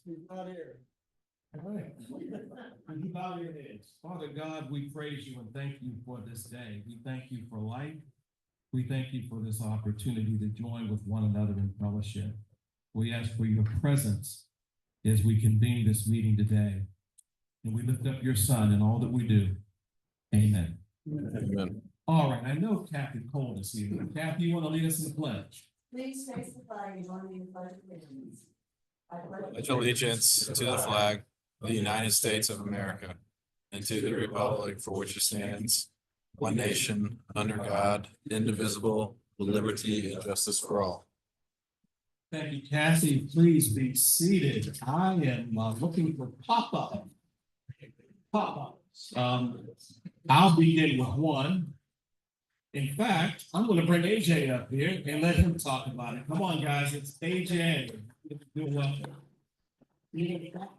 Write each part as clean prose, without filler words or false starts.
He's not here. All right. You bow your heads. Father God, we praise you and thank you for this day. We thank you for life. We thank you for this opportunity to join with one another in fellowship. We ask for your presence as we convene this meeting today. And we lift up your Son in all that we do. Amen. Amen. All right, I know Kathy Cole is here. Kathy, you want to lead us in the pledge? Please face the flag and join me in the pledge of allegiance. Pledge allegiance to the flag of the United States of America and to the republic for which it stands, one nation, under God, indivisible, with liberty and justice for all. Thank you, Kathy. Please be seated. I am looking for pop-up. Pop-ups. I'll begin with one. In fact, I'm going to bring AJ up here and let him talk about it. Come on, guys. It's AJ. You're welcome. You're going to talk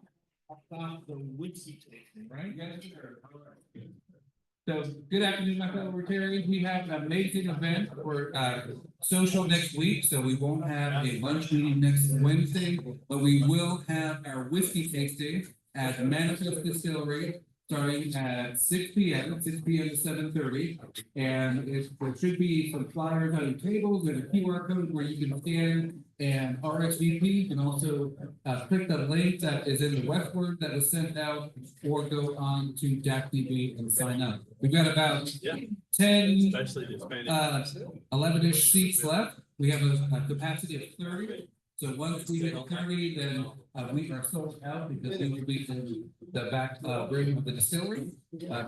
about the whiskey tasting, right? So, good afternoon, my fellow Rotarians. We have an amazing event for social next week. So we won't have a lunch meeting next Wednesday, but we will have our whiskey tasting at the Manifest Distillery starting at 6 p.m. to 7:30. And there should be some flyers on the tables and a QR code where you can scan and RSVP. You can also click the link that is in the Westward that was sent out, or go on to DAC TV and sign up. We've got about 10, 11-ish seats left. We have a capacity of 30. So once we hit 30, then we are sold out because we will be in the back room of the distillery.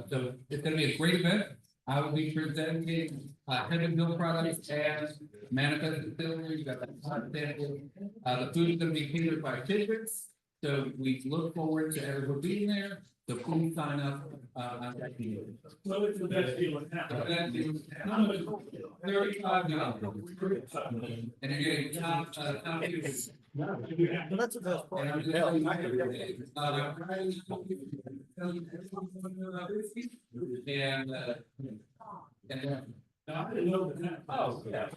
So it's going to be a great event. I will be presenting Heaven Hill products and Manifest Distillery. You got the food is going to be catered by Tidbits. So we look forward to everyone being there. So please sign up on that deal. So it's the best deal in town. $35. And you're getting top That's the best part. I didn't know that. Oh, yeah.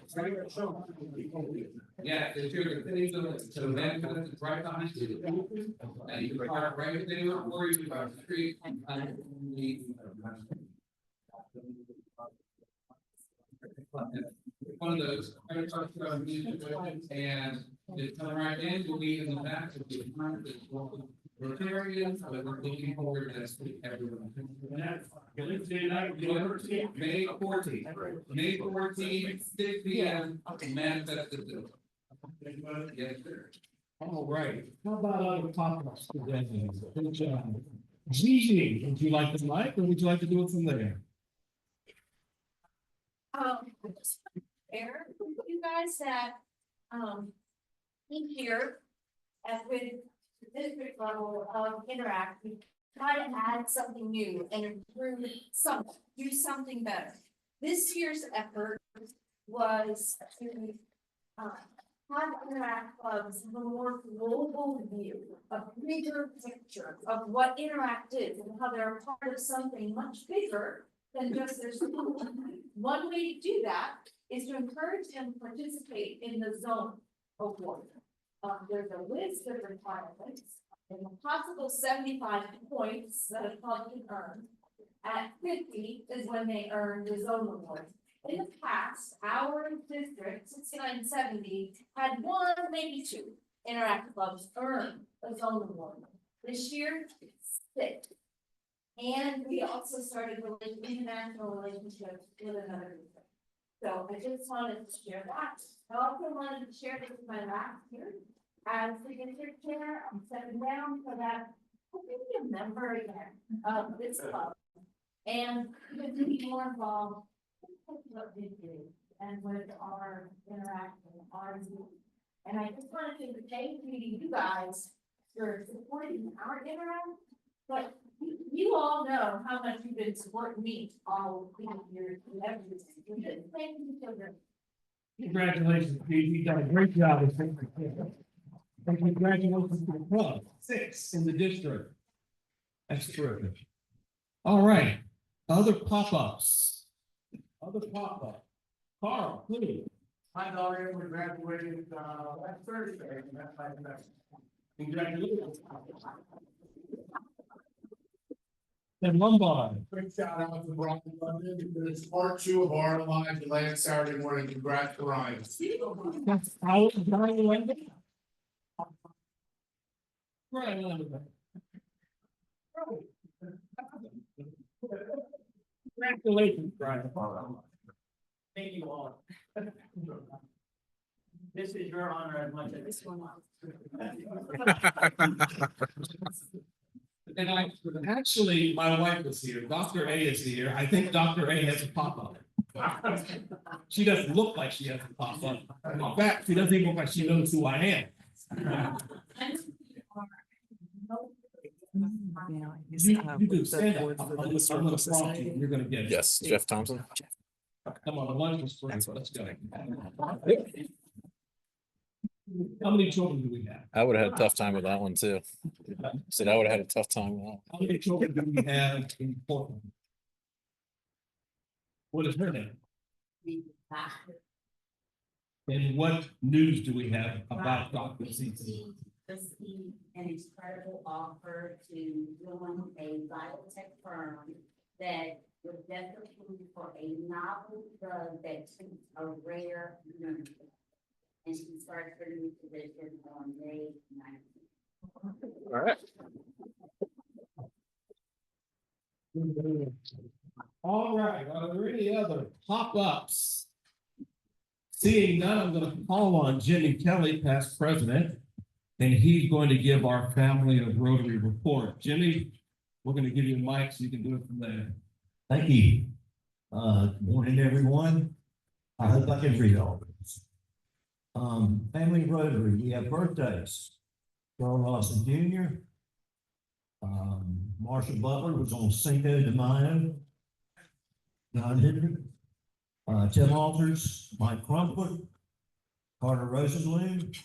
Yeah, if you're so Manifest is right behind you. And you can park right there, or you can park the street. One of those, and it's come right in, we'll be in the back of the Rotarians, but we're looking forward to speak everyone. May 14th, 6 p.m. Manifest. Yes, sir. All right. How about other pop-ups today? Good job. Gigi, would you like the mic or would you like to do it from there? Just share with you guys that, in here, as with the district level of Interact, we try to add something new and improve something, do something better. This year's effort was to, have Interact clubs have a more global view, a bigger picture of what Interact is and how they're a part of something much bigger than just their school. One way to do that is to encourage them to participate in the zone award. There's a list of requirements and a possible 75 points that a club can earn. At 50 is when they earn the zone award. In the past, our district, 6970, had one, maybe two Interact clubs earn a zone award. This year, 6. And we also started international relationships with another group. So I just wanted to share that. I also wanted to share this with my last year. As the district chair, I'm stepping down so that I can be a member again of this club. And to be more involved with what we do and with our interaction, our group. And I just wanted to thank you guys for supporting our interact, but you all know how much you've been supporting me all these years and everything. Thank you so much. Congratulations, Pete. You've done a great job as secretary. And congratulations to the club, 6 in the district. That's terrific. All right, other pop-ups. Carl, please. My daughter graduated last Thursday, and that's my best. Congratulations. And Lombard. Quick shout out to Brian London, because it's part 2 of our live last Saturday morning. Congrats, Brian. That's how Brian London. Brian London. Congratulations, Brian. Thank you all. This is your honor as much as this one. And actually, my wife was here, Dr. A is here, I think Dr. A has a pop-up. She doesn't look like she has a pop-up, in fact, she doesn't even look like she knows who I am. You do stand up, I'm gonna prompt you, you're gonna get it. Yes, Jeff Thompson. Come on, the lunch was free, so let's go. How many children do we have? I would have had a tough time with that one too. Said I would have had a tough time with that. How many children do we have in Portland? What is her name? And what news do we have about Dr. CC? Received an incredible offer to join a biotech firm that was just approved for a novel drug that treats a rare neurosis. And she starts her new position on May 19th. All right. All right, are there any other pop-ups? Seeing none, I'm gonna call on Jimmy Kelly, past president, and he's going to give our family of Rotary report. Jimmy, we're gonna give you a mic so you can do it from there. Thank you. Good morning, everyone. I hope I can read all this. Family Rotary, we have birthdays. Carl Lawson Jr. Marshall Butler was on Cinco de Mayo. John Hendrick. Tim Alters, Mike Crumpler, Carter Rosenblum,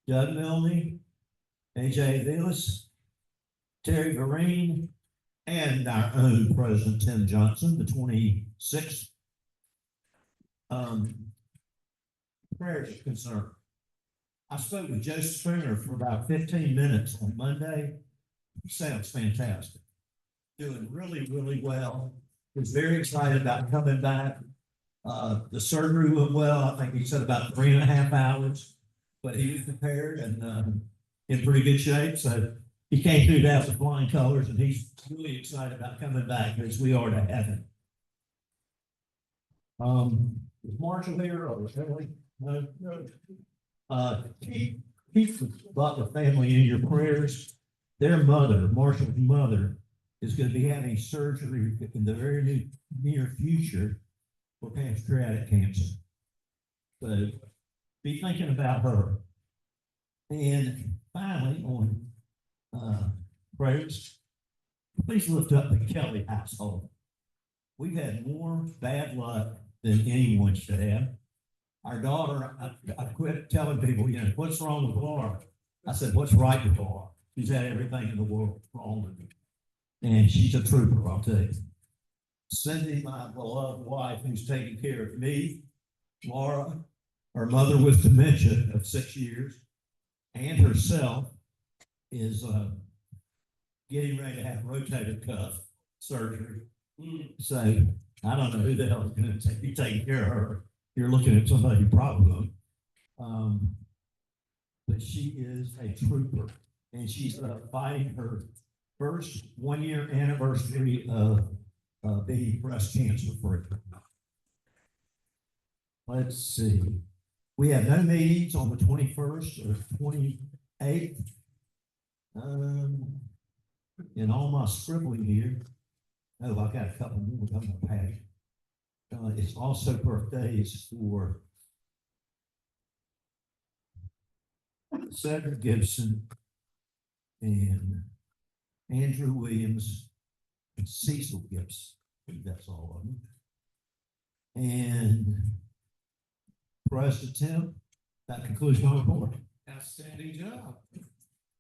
Doug Milne, AJ Vilas, Terry Vereen, and our own President Tim Johnson, the 26th. Prayers are concerned. I spoke with Joe Springer for about 15 minutes on Monday. He sounds fantastic. Doing really, really well. He's very excited about coming back. The surgery went well. I think he said about 3.5 hours, but he was prepared and in pretty good shape. So he came through that with flying colors, and he's really excited about coming back as we are to heaven. Is Marshall here or is Emily? No. Keep the Butler family in your prayers. Their mother, Marshall's mother, is going to be having surgery in the very near future for pancreatic cancer. So be thinking about her. And finally, on prayers, please lift up the Kelly household. We've had more bad luck than anyone should have. Our daughter, I quit telling people, you know, what's wrong with Laura? I said, what's right with Laura? She's had everything in the world wrong with her. And she's a trooper, I'll tell you. Cindy, my beloved wife, who's taking care of me, Laura, her mother with dementia of 6 years, and herself is getting ready to have rotator cuff surgery. So I don't know who the hell is going to be taking care of her. You're looking at somebody probably. But she is a trooper, and she's fighting her first 1-year anniversary of being breast cancer free. Let's see. We have no meetings on the 21st or 28th. In all my scribbling here, oh, I got a couple more on my page. It's also birthdays for Cedric Gibson and Andrew Williams and Cecil Gibson. I think that's all of them. And President Tim, that concludes my report. Outstanding job.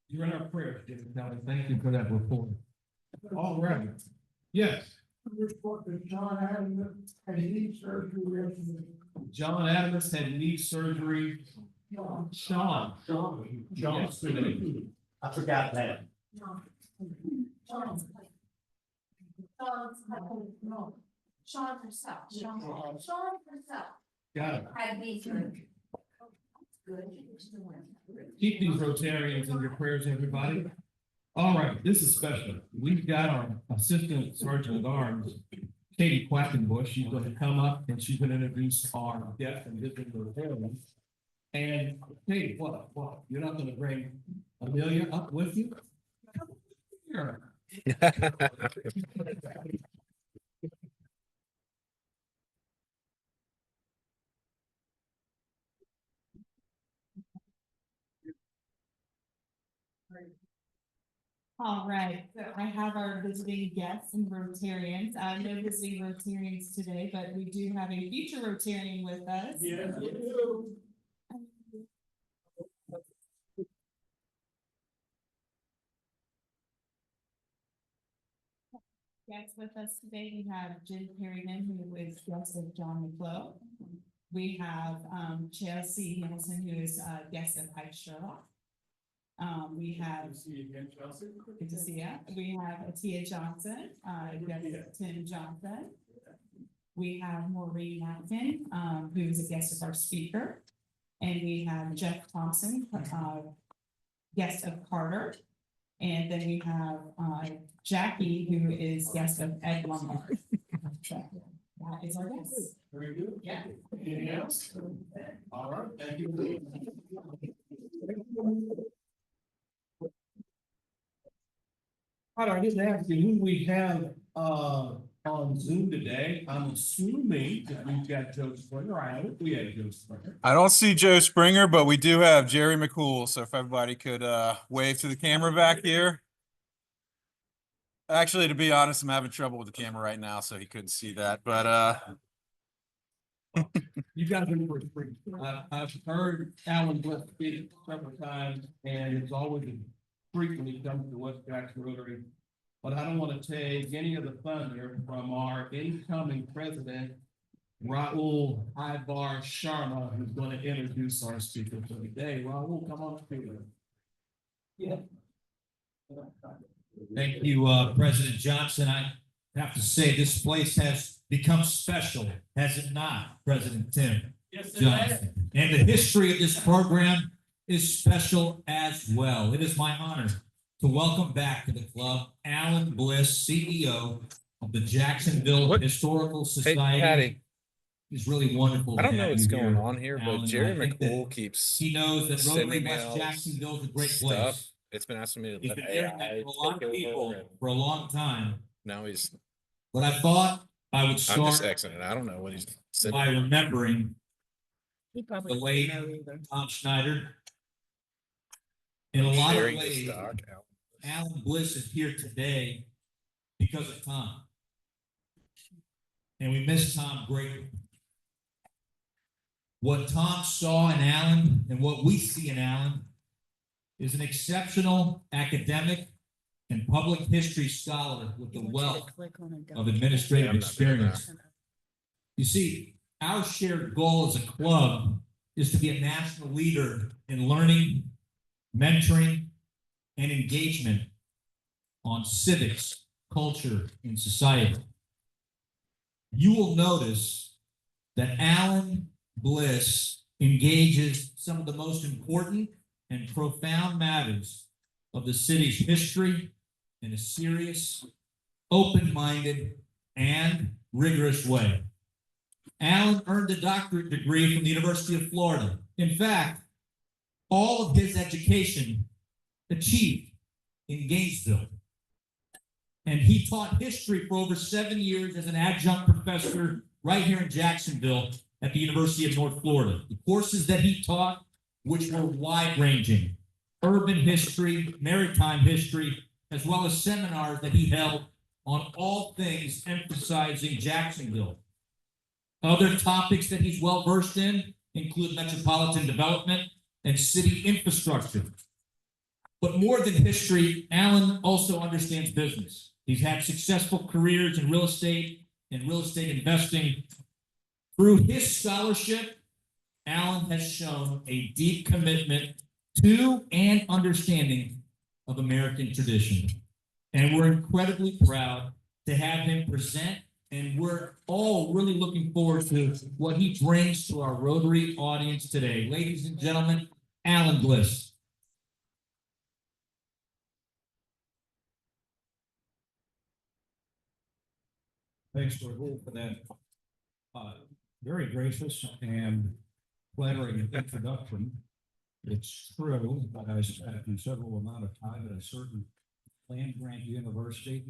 You're in our prayers, Jimmy Kelly. Thank you for that report. All right. Yes. Report that John Adams had knee surgery. John Adams had knee surgery Sean. Yes. I forgot that. Sean herself, Sean herself Got it. had me through. Good. Keep these Rotarians in your prayers, everybody. All right, this is special. We've got our Assistant Sergeant at Arms, Katie Quackenbush. She's going to come up and she's going to introduce our deaf and visiting Rotarians. And Katie, what? You're not going to bring Amelia up with you? Sure. All right, so I have our visiting guests and Rotarians. No visiting Rotarians today, but we do have a future Rotarian with us. Yeah. Guests with us today, we have Jim Perryman, who is guest of John McClough. We have Chelsea Hamilton, who is guest of Hyde Sherlock. We have, good to see you. We have Atia Johnson, guest of Tim Johnson. We have Maureen Mountain, who is a guest of our speaker. And we have Jeff Thompson, guest of Carter. And then we have Jackie, who is guest of Ed Lombard. That is our guest. Very good. Yeah. Anything else? All right, thank you. All right, I just asked you who we have on Zoom today. I'm assuming that we've got Joe Springer. I hope we have Joe Springer. I don't see Joe Springer, but we do have Jerry McCool. So if everybody could wave to the camera back here. Actually, to be honest, I'm having trouble with the camera right now, so he couldn't see that. But You guys are pretty free. I've heard Alan Bliss speak several times, and it's always a treat when he comes to West Jackson Rotary. But I don't want to take any of the thunder from our incoming president, Raul Ibar Sharma, who's going to introduce our speaker for today. Raul, come on up here. Yeah. Thank you, President Johnson. I have to say, this place has become special, has it not, President Tim Johnson? And the history of this program is special as well. It is my honor to welcome back to the club Alan Bliss, CEO of the Jacksonville Historical Society. Patty, It's really wonderful. I don't to know have what's you going here, on here, Alan. but Jerry I think that McCool keeps he knows that Rotary sending West emails, Jacksonville is a great stuff. place. It's been asking me to He's let been hearing that AI from a lot take of people over, and for a long time. now he's. But I thought I would I'm just start exiting. I don't know what he's sending. by remembering He the probably late doesn't know either. Tom Schneider. In a lot of Sharing the ways, stock out. Alan Bliss is here today because of Tom. And we miss Tom greatly. What Tom saw in Alan and what we see in Alan is an exceptional academic and public history scholar with the wealth of administrative I'm not doing that. experience. You see, our shared goal as a club is to be a national leader in learning, mentoring, and engagement on civics, culture, and society. You will notice that Alan Bliss engages some of the most important and profound matters of the city's history in a serious, open-minded, and rigorous way. Alan earned a doctorate degree from the University of Florida. In fact, all of his education achieved in Gainesville. And he taught history for over 7 years as an adjunct professor right here in Jacksonville at the University of North Florida. The courses that he taught, which were wide-ranging, urban history, maritime history, as well as seminars that he held on all things emphasizing Jacksonville. Other topics that he's well-versed in include metropolitan development and city infrastructure. But more than history, Alan also understands business. He's had successful careers in real estate and real estate investing. Through his scholarship, Alan has shown a deep commitment to and understanding of American tradition. And we're incredibly proud to have him present, and we're all really looking forward to what he brings to our Rotary audience today. Ladies and gentlemen, Alan Bliss. Thanks for that. Very gracious and flattering introduction. It's true, but I spent a considerable amount of time at a certain land grant university,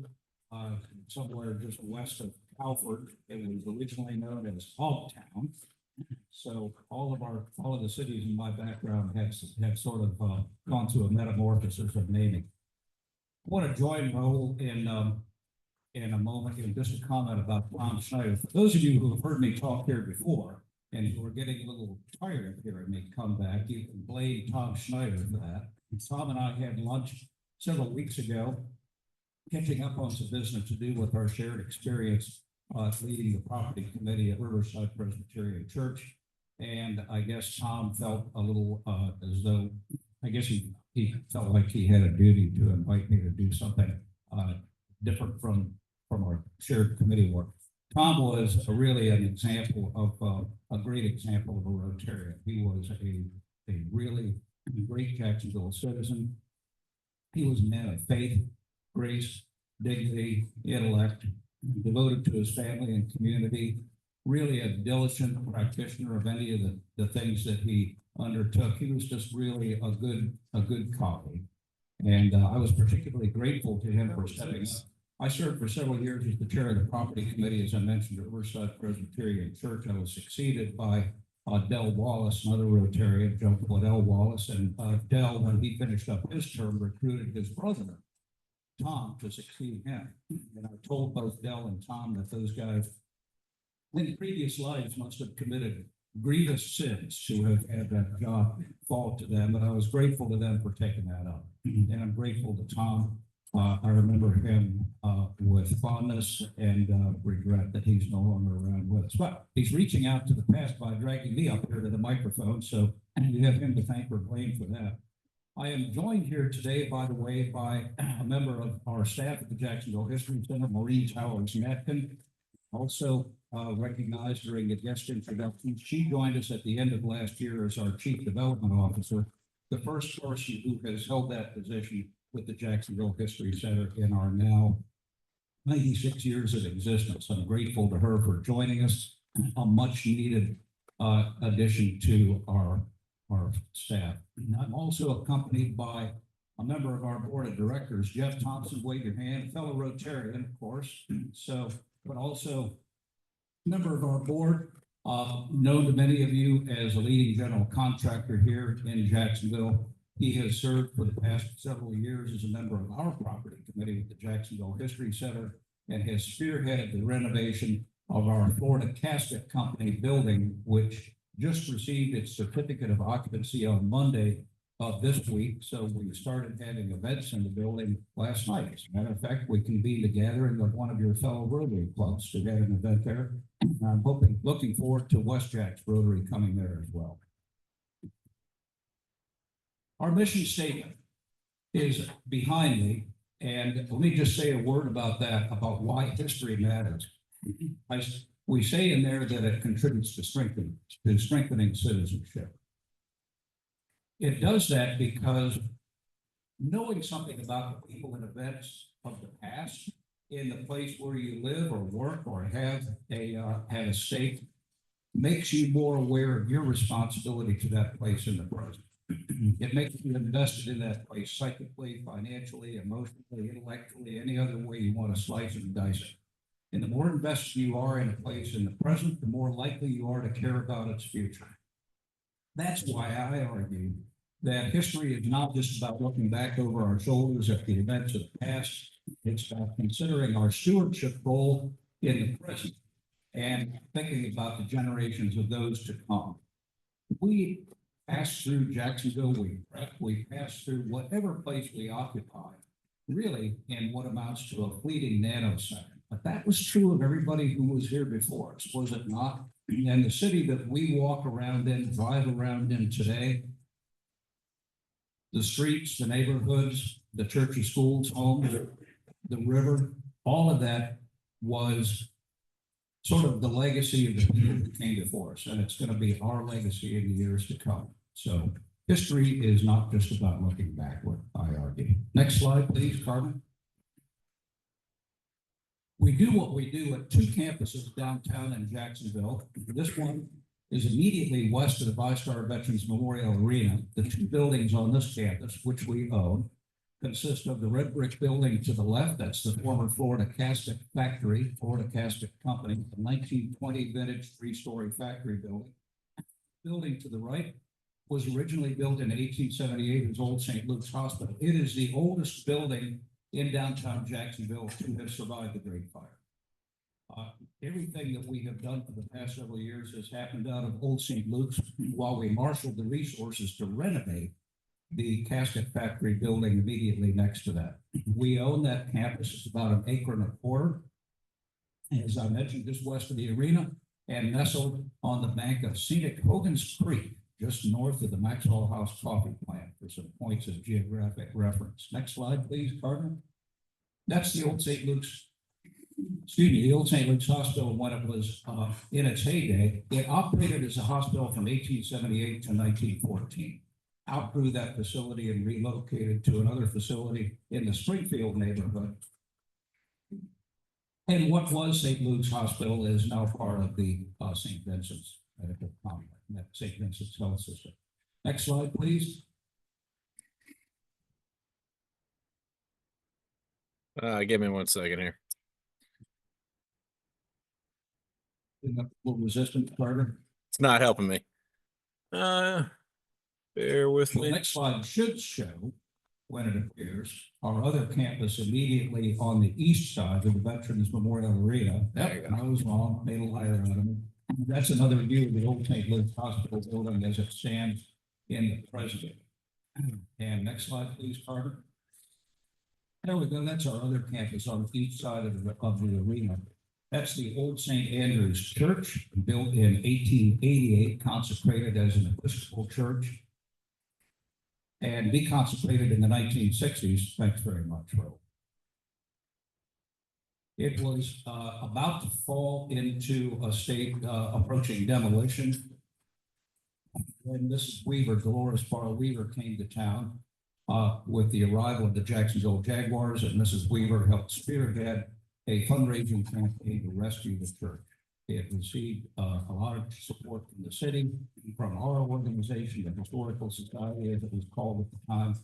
somewhere just west of Alfred. It was originally known as Hogtown. So all of the cities in my background have sort of gone through a metamorphosis of naming. I want to join Raul in a moment, and just a comment about Tom Schneider. For those of you who have heard me talk here before, and who are getting a little tired of hearing me come back, you can blame Tom Schneider for that. Tom and I had lunch several weeks ago, catching up on some business to do with our shared experience leading the property committee at Riverside Presbyterian Church. And I guess Tom felt a little as though, I guess he felt like he had a duty to invite me to do something different from our shared committee work. Tom was really an example of a great example of a Rotarian. He was a really great Jacksonville citizen. He was a man of faith, grace, dignity, intellect, devoted to his family and community, really a diligent practitioner of any of the things that he undertook. He was just really a good colleague. And I was particularly grateful to him for stepping up. I served for several years as the chair of the property committee, as I mentioned, at Riverside Presbyterian Church. I was succeeded by Del Wallace, another Rotarian, Joe Del Wallace, and Del, when he finished up his term, recruited his brother, Tom, to succeed him. And I told both Del and Tom that those guys in previous lives must have committed grievous sins to have had that job fall to them, but I was grateful to them for taking that up. And I'm grateful to Tom. I remember him with fondness and regret that he's no longer around with us. But he's reaching out to the past by dragging me up here to the microphone, so you have him to thank or blame for that. I am joined here today, by the way, by a member of our staff at the Jacksonville History Center, Maureen Towers-Matkin, also recognized during a guest introduction. She joined us at the end of last year as our Chief Development Officer, the first person who has held that position with the Jacksonville History Center in our now 96 years of existence. I'm grateful to her for joining us, a much needed addition to our staff. And I'm also accompanied by a member of our board of directors, Jeff Thompson, wave your hand, fellow Rotarian, of course. So, but also a member of our board, known to many of you as a leading general contractor here in Jacksonville. He has served for the past several years as a member of our property committee with the Jacksonville History Center and has spearheaded the renovation of our Florida Casket Company building, which just received its certificate of occupancy on Monday of this week. So we started having events in the building last night. As a matter of fact, we convened a gathering of one of your fellow Rotary clubs to have an event there. I'm looking forward to WestJax Rotary coming there as well. Our mission statement is behind me, and let me just say a word about that, about why history matters. We say in there that it contributes to strengthening citizenship. It does that because knowing something about the people and events of the past in the place where you live or work or have a stake makes you more aware of your responsibility to that place in the present. It makes you invested in that place psychically, financially, emotionally, intellectually, any other way you want to slice and dice it. And the more invested you are in a place in the present, the more likely you are to care about its future. That's why I argue that history is not just about looking back over our shoulders at the events of the past. It's about considering our stewardship role in the present and thinking about the generations of those to come. We pass through Jacksonville, we pass through whatever place we occupy, really in what amounts to a fleeting nanosecond. But that was true of everybody who was here before us, was it not? And the city that we walk around in, drive around in today, the streets, the neighborhoods, the churches, schools, homes, the river, all of that was sort of the legacy of the people who came before us, and it's going to be our legacy in the years to come. So history is not just about looking backward, I argue. Next slide, please, Carmen. We do what we do at two campuses downtown in Jacksonville. This one is immediately west of the ViStar Veterans Memorial Arena. The two buildings on this campus, which we own, consist of the red brick building to the left. That's the former Florida Casket Factory, Florida Casket Company, the 1920 vintage three-story factory building. Building to the right was originally built in 1878 as Old St. Luke's Hospital. It is the oldest building in downtown Jacksonville to have survived the Great Fire. Everything that we have done for the past several years has happened out of Old St. Luke's while we marshaled the resources to renovate the casket factory building immediately next to that. We own that campus. It's about 1.25 acres. As I mentioned, just west of the arena and nestled on the bank of scenic Hogan's Creek, just north of the Maxwell House coffee plant, for some points of geographic reference. Next slide, please, Carter. That's the old St. Luke's, the old St. Luke's Hospital when it was in its heyday. It operated as a hospital from 1878 to 1914. Outgrew that facility and relocated to another facility in the Springfield neighborhood. And what was St. Luke's Hospital is now part of the St. Vincent's Medical Complex, St. Vincent's Health System. Next slide, please. Give me 1 second here. A little resistant, Carter. It's not helping me. Bear with The me. next slide should show, when it appears, our other campus immediately on the east side of the Veterans Memorial Arena. Yep, I was wrong, made a liar out of it. That's another view of the old St. Luke's Hospital building as it stands in the present. And next slide, please, Carter. There we go. That's our other campus on the east side of the arena. That's the old St. Andrew's Church, built in 1888, consecrated as an Episcopal church, and deconsecrated in the 1960s. Thanks very much, Ro. It was about to fall into a state approaching demolition. When Mrs. Weaver, Dolores Barr Weaver, came to town with the arrival of the Jacksonville Jaguars, and Mrs. Weaver helped spearhead a fundraising campaign to rescue the church. It received a lot of support from the city, from our organization, the Historical Society, as it was called at the time,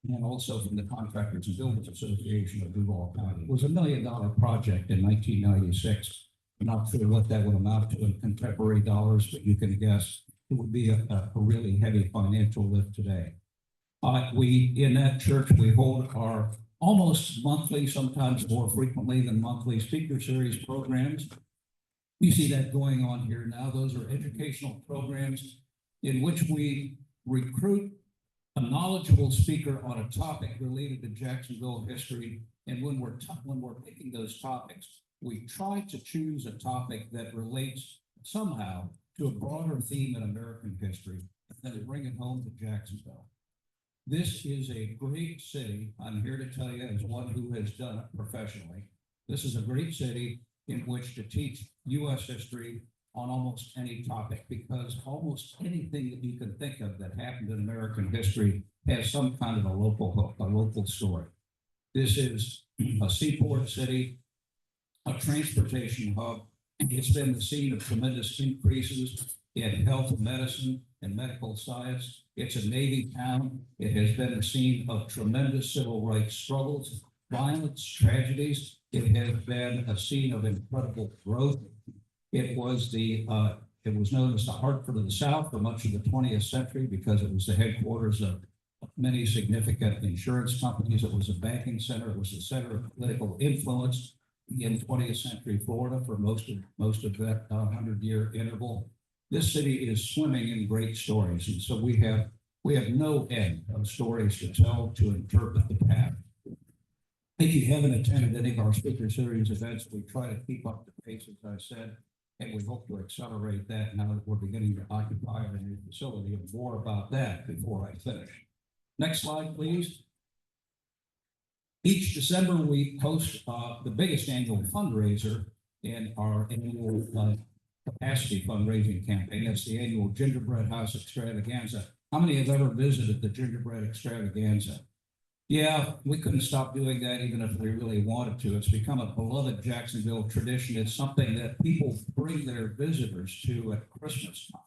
and also from the Contractors and Builders Association of Duval County. It was $1 million project in 1996. I'm not sure what that would amount to in contemporary dollars, but you can guess it would be a really heavy financial lift today. In that church, we hold our almost monthly, sometimes more frequently than monthly, speaker series programs. You see that going on here now. Those are educational programs in which we recruit a knowledgeable speaker on a topic related to Jacksonville history. And when we're picking those topics, we try to choose a topic that relates somehow to a broader theme in American history and then bring it home to Jacksonville. This is a great city. I'm here to tell you, as one who has done it professionally, this is a great city in which to teach U.S. history on almost any topic, because almost anything that you can think of that happened in American history has some kind of a local hook, a local story. This is a seaport city, a transportation hub. It's been the scene of tremendous increases in health and medicine and medical science. It's a Navy town. It has been the scene of tremendous civil rights struggles, violence, tragedies. It has been a scene of incredible growth. It was known as the Hartford of the South for much of the 20th century because it was the headquarters of many significant insurance companies. It was a banking center. It was a center of political influence in 20th century Florida for most of that 100-year interval. This city is swimming in great stories, and so we have no end of stories to tell, to interpret the past. If you haven't attended any of our speaker series events, we try to keep up the pace, as I said, and we hope to accelerate that now that we're beginning to occupy our new facility, and more about that before I finish. Next slide, please. Each December, we host the biggest annual fundraiser in our annual capacity fundraising campaign. That's the annual Gingerbread House Extravaganza. How many have ever visited the Gingerbread Extravaganza? Yeah, we couldn't stop doing that even if we really wanted to. It's become a beloved Jacksonville tradition. It's something that people bring their visitors to at Christmas time.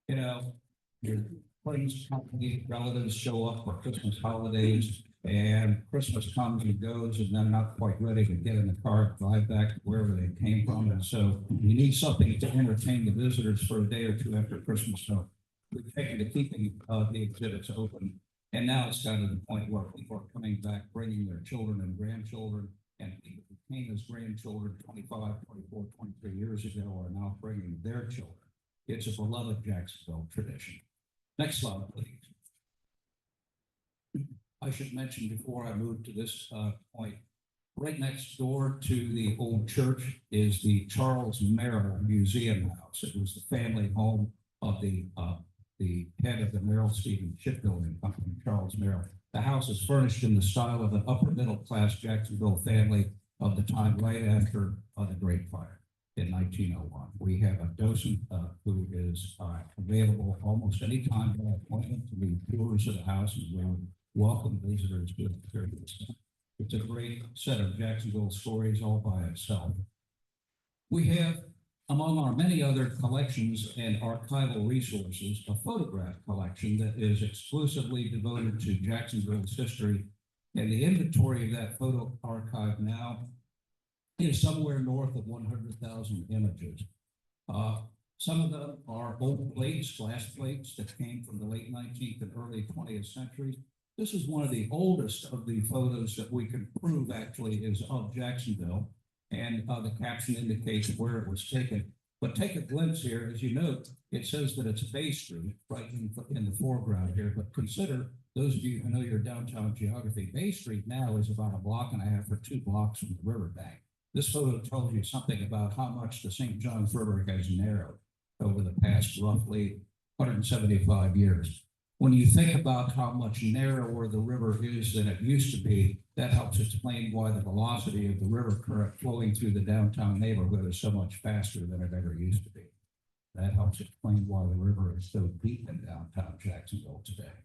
You know, your friends, company, relatives show up for Christmas holidays, and Christmas comes and goes, and they're not quite ready to get in the car, drive back to wherever they came from. And so you need something to entertain the visitors for a day or two after Christmas. So we've taken to keeping the exhibits open. And now it's gotten to the point where people are coming back, bringing their children and grandchildren, and people who came as grandchildren 25, 24, 23 years ago are now bringing their children. It's a beloved Jacksonville tradition. Next slide, please. I should mention before I move to this point, right next door to the old church is the Charles Merrill Museum House. It was the family home of the head of the Merrill Stevens Shipbuilding Company, Charles Merrill. The house is furnished in the style of an upper middle class Jacksonville family of the time right after the Great Fire in 1901. We have a docent who is available almost any time by appointment to be tours of the house, and we welcome visitors to experience. It's a great set of Jacksonville stories all by itself. We have, among our many other collections and archival resources, a photograph collection that is exclusively devoted to Jacksonville's history. And the inventory of that photo archive now is somewhere north of 100,000 images. Some of them are old plates, glass plates that came from the late 19th and early 20th centuries. This is one of the oldest of the photos that we can prove actually is of Jacksonville. And the caption indicates where it was taken. But take a glimpse here. As you note, it says that it's Bay Street right in the foreground here. But consider, those of you who know your downtown geography, Bay Street now is about 1.5 blocks or 2 blocks from the riverbank. This photo tells you something about how much the St. Johns River has narrowed over the past roughly 175 years. When you think about how much narrower the river is than it used to be, that helps explain why the velocity of the river current flowing through the downtown neighborhood is so much faster than it ever used to be. That helps explain why the river is so deep in downtown Jacksonville today.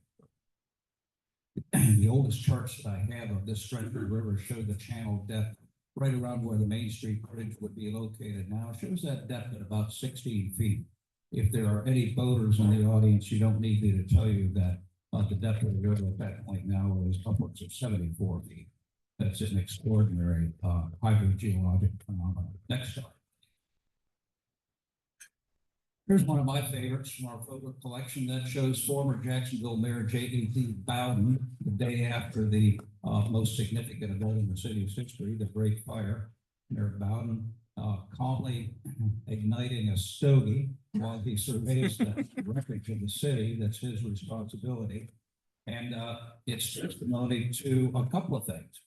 The oldest charts that I have of this stretch of the river show the channel depth right around where the Main Street Bridge would be located now. It shows that depth at about 16 feet. If there are any boaters in the audience, you don't need me to tell you that the depth of the river at that point now is upwards of 74 feet. That's an extraordinary hydrogeologic phenomenon. Next slide. Here's one of my favorites from our photo collection that shows former Jacksonville Mayor J.E.T. Bowden the day after the most significant event in the city's history, the Great Fire. Mayor Bowden calmly igniting a stogie while he surveys the wreckage of the city. That's his responsibility. And it's testimony to a couple of things.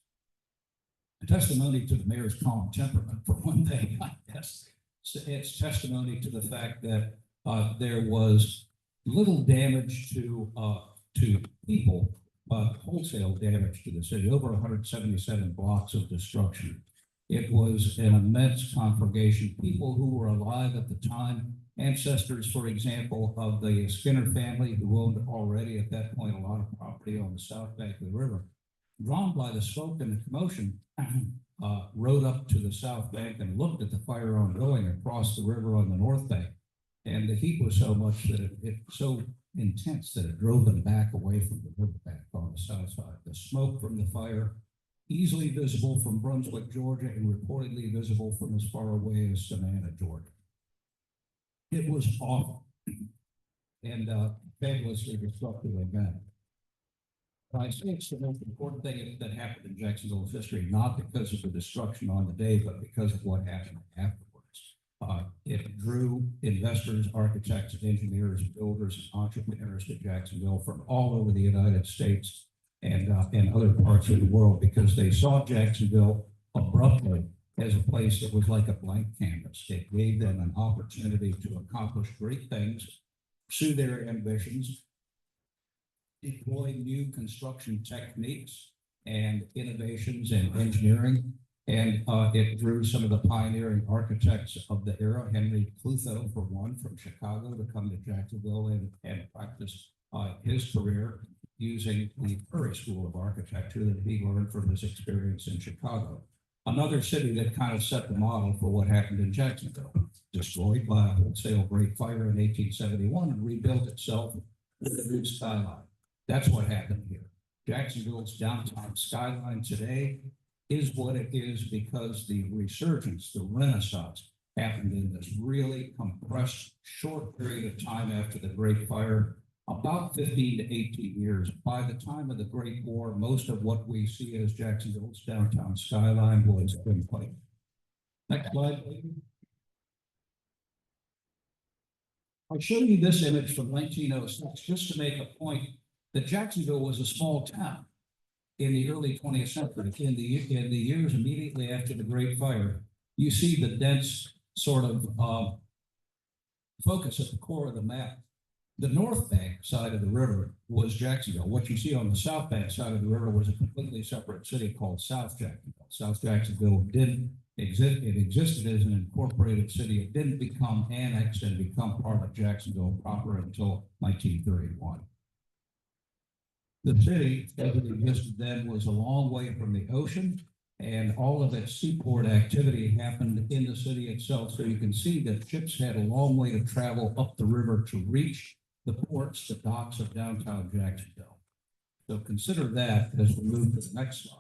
A testimony to the mayor's calm temperament, for one thing, I guess. So it's testimony to the fact that there was little damage to people, wholesale damage to the city, over 177 blocks of destruction. It was an immense conflagration. People who were alive at the time, ancestors, for example, of the Skinner family, who owned already at that point a lot of property on the south bank of the river, drawn by the smoke and the commotion, rode up to the south bank and looked at the fire ongoing across the river on the north bank. And the heat was so much that it so intense that it drove them back away from the riverbank on the south side. The smoke from the fire, easily visible from Brunswick, Georgia, and reportedly visible from as far away as Savannah, Georgia. It was awful and fabulously destructive event. I say it's the most important thing that happened in Jacksonville's history, not because of the destruction on the day, but because of what happened afterwards. It drew investors, architects, engineers, builders, and entrepreneurs to Jacksonville from all over the United States. and other parts of the world, because they saw Jacksonville abruptly as a place that was like a blank canvas. It gave them an opportunity to accomplish great things, pursue their ambitions, deploy new construction techniques and innovations in engineering. And it drew some of the pioneering architects of the era, Henry Clutho, for one, from Chicago, to come to Jacksonville and practice his career using the Curry School of Architecture that he learned from his experience in Chicago. Another city that kind of set the model for what happened in Jacksonville, destroyed by a wholesale Great Fire in 1871 and rebuilt itself with a new skyline. That's what happened here. Jacksonville's downtown skyline today is what it is because the resurgence, the Renaissance, happened in this really compressed short period of time after the Great Fire, about 15 to 18 years. By the time of the Great War, most of what we see as Jacksonville's downtown skyline was in place. Next slide, please. I'll show you this image from 1906 just to make a point that Jacksonville was a small town in the early 20th century. In the years immediately after the Great Fire, you see the dense sort of focus at the core of the map. The North Bank side of the river was Jacksonville. What you see on the South Bank side of the river was a completely separate city called South Jacksonville. South Jacksonville didn't exist. It existed as an incorporated city. It didn't become annexed and become part of Jacksonville proper until 1931. The city, as it existed then, was a long way from the ocean, and all of its seaport activity happened in the city itself. So you can see that ships had a long way to travel up the river to reach the ports, the docks of downtown Jacksonville. So consider that as we move to the next slide.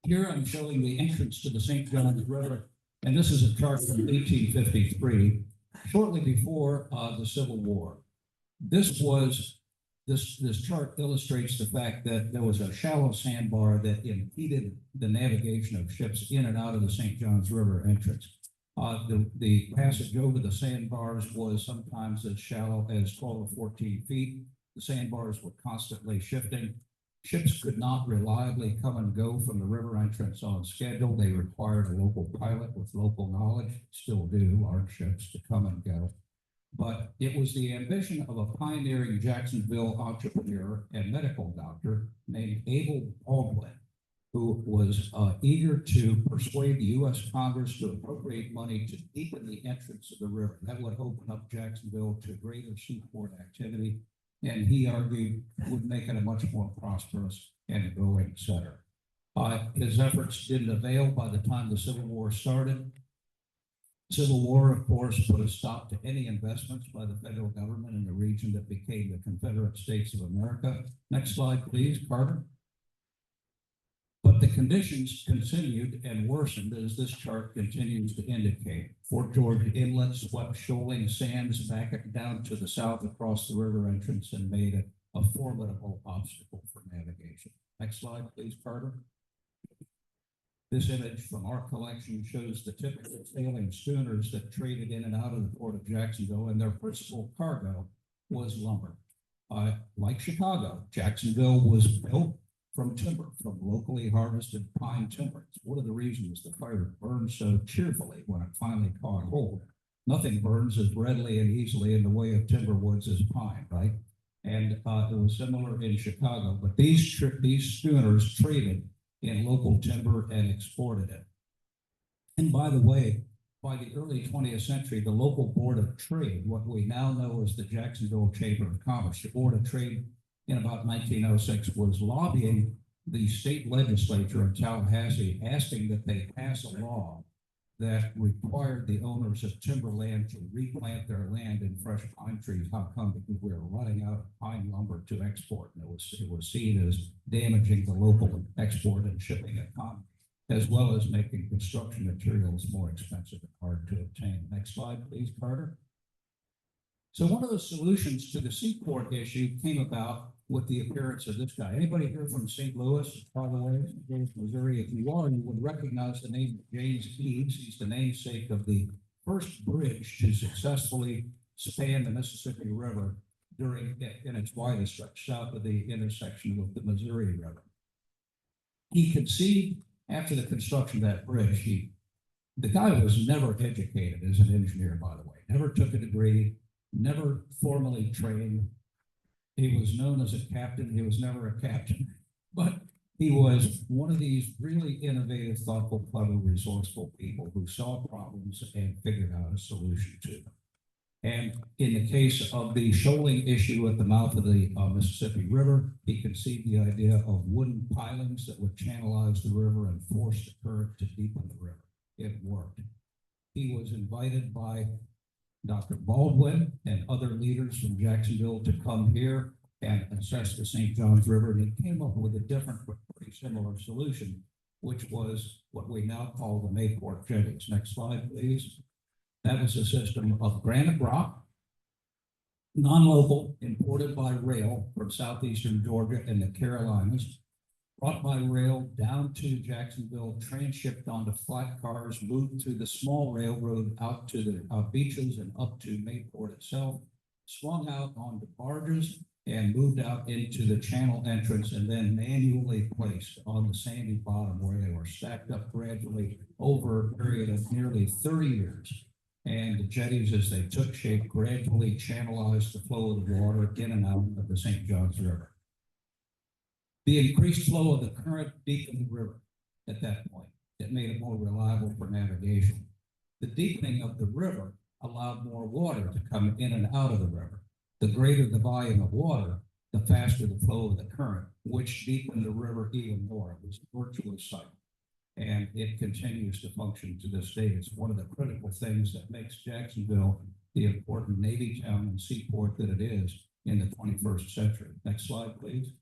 Here I'm showing the entrance to the St. Johns River, and this is a chart from 1853, shortly before the Civil War. This chart illustrates the fact that there was a shallow sandbar that impeded the navigation of ships in and out of the St. Johns River entrance. The passage over the sandbars was sometimes as shallow as 12 or 14 feet. The sandbars were constantly shifting. Ships could not reliably come and go from the river entrance on schedule. They required a local pilot with local knowledge, still do, large ships, to come and go. But it was the ambition of a pioneering Jacksonville entrepreneur and medical doctor named Abel Baldwin, who was eager to persuade the U.S. Congress to appropriate money to deepen the entrance of the river. That would open up Jacksonville to greater seaport activity, and he argued would make it a much more prosperous and growing center. His efforts didn't avail by the time the Civil War started. Civil War, of course, put a stop to any investments by the federal government in the region that became the Confederate States of America. Next slide, please, Carter. But the conditions continued and worsened, as this chart continues to indicate. Fort George Inlet swept shoaling sands back down to the south across the river entrance and made it a formidable obstacle for navigation. Next slide, please, Carter. This image from our collection shows the typical sailing schooners that traded in and out of the port of Jacksonville, and their principal cargo was lumber. Like Chicago, Jacksonville was built from timber, from locally harvested pine timber. It's one of the reasons the fire burned so cheerfully when it finally caught hold. Nothing burns as readily and easily in the way of timber woods as pine, right? And it was similar in Chicago, but these schooners traded in local timber and exported it. And by the way, by the early 20th century, the local Board of Trade, what we now know as the Jacksonville Chamber of Commerce, the Board of Trade in about 1906 was lobbying the state legislature in Tallahassee, asking that they pass a law that required the owners of timberland to replant their land in fresh pine trees. How come? Because we were running out of pine lumber to export, and it was seen as damaging the local export and shipping economy, as well as making construction materials more expensive and hard to obtain. Next slide, please, Carter. So one of the solutions to the seaport issue came about with the appearance of this guy. Anybody here from St. Louis, by the way, Missouri? If you are, you would recognize the name of James Eads. He's the namesake of the first bridge to successfully span the Mississippi River during, in its widest stretch, south of the intersection with the Missouri River. He conceived, after the construction of that bridge, the guy was never educated as an engineer, by the way, never took a degree, never formally trained. He was known as a captain. He was never a captain, but he was one of these really innovative, thoughtful, clever, resourceful people who saw problems and figured out a solution to them. And in the case of the shoaling issue at the mouth of the Mississippi River, he conceived the idea of wooden pilings that would channelize the river and force the current to deepen the river. It worked. He was invited by Dr. Baldwin and other leaders from Jacksonville to come here and assess the St. Johns River, and he came up with a different but pretty similar solution, which was what we now call the Mayport jetties. Next slide, please. That was a system of granite rock, non-local, imported by rail from southeastern Georgia and the Carolinas, brought by rail down to Jacksonville, transshipped onto flat cars, moved through the small railroad out to the beaches and up to Mayport itself, swung out onto barges and moved out into the channel entrance and then manually placed on the sandy bottom where they were stacked up gradually over a period of nearly 30 years. And the jetties, as they took shape, gradually channelized the flow of the water in and out of the St. Johns River. The increased flow of the current deepened the river at that point. It made it more reliable for navigation. The deepening of the river allowed more water to come in and out of the river. The greater the volume of water, the faster the flow of the current, which deepened the river even more. It was a virtuous cycle. And it continues to function to this day. It's one of the critical things that makes Jacksonville the important Navy town and seaport that it is in the 21st century. Next slide, please.